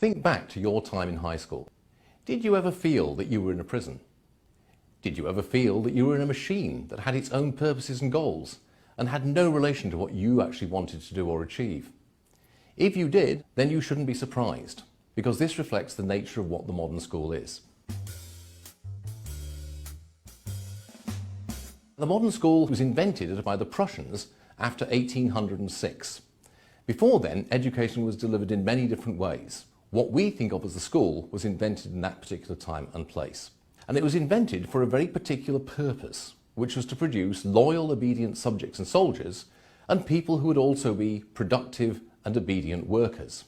Think back to your time in high school. Did you ever feel that you were in a prison? Did you ever feel that you were in a machine that had its own purposes and goals and had no relation to what you actually wanted to do or achieve? If you did, then you shouldn't be surprised, because this reflects the nature of what the modern school is. The modern school was invented by the Prussians after 1806. Before then, education was delivered in many different ways. What we think of as the school was invented in that particular time and place. And it was invented for a very particular purpose, which was to produce loyal, obedient subjects and soldiers, and people who would also be productive and obedient workers.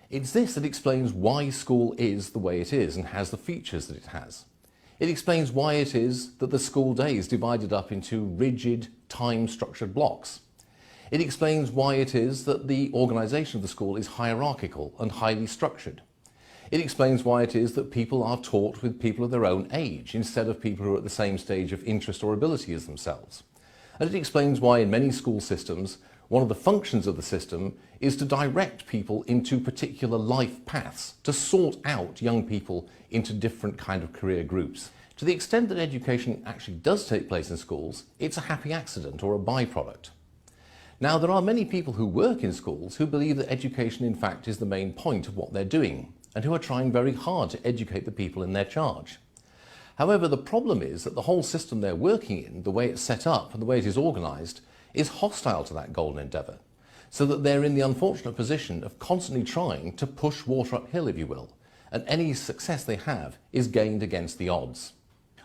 It's this that explains why school is the way it is and has the features that it has. It explains why it is that the school day is divided up into rigid, time-structured blocks. It explains why it is that the organisation of the school is hierarchical and highly structured. It explains why it is that people are taught with people of their own age instead of people who are at the same stage of interest or ability as themselves. And it explains why in many school systems, one of the functions of the system is to direct people into particular life paths, to sort out young people into different kind of career groups. To the extent that education actually does take place in schools, it's a happy accident or a byproduct. Now, there are many people who work in schools who believe that education in fact is the main point of what they're doing, and who are trying very hard to educate the people in their charge. However, the problem is that the whole system they're working in, the way it's set up and the way it is organised, is hostile to that golden endeavour, so that they're in the unfortunate position of constantly trying to push water uphill, if you will, and any success they have is gained against the odds.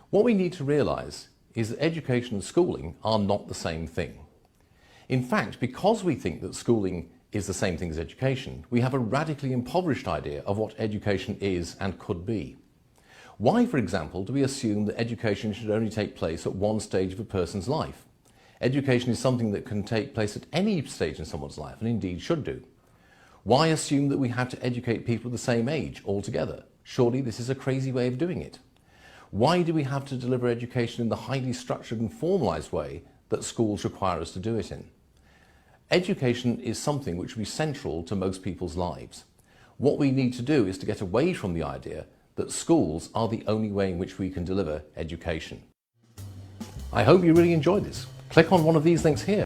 What we need to realise is that education and schooling are not the same thing. In fact, because we think that schooling is the same thing as education, we have a radically impoverished idea of what education is and could be. Why, for example, do we assume that education should only take place at one stage of a person's life? Education is something that can take place at any stage in someone's life, and indeed should do. Why assume that we have to educate people of the same age altogether? Surely this is a crazy way of doing it. Why do we have to deliver education in the highly structured and formalised way that schools require us to do it in? Education is something which will be central to most people's lives. What we need to do is to get away from the idea that schools are the only way in which we can deliver education. I hope you really enjoyed this. Click on one of these links here.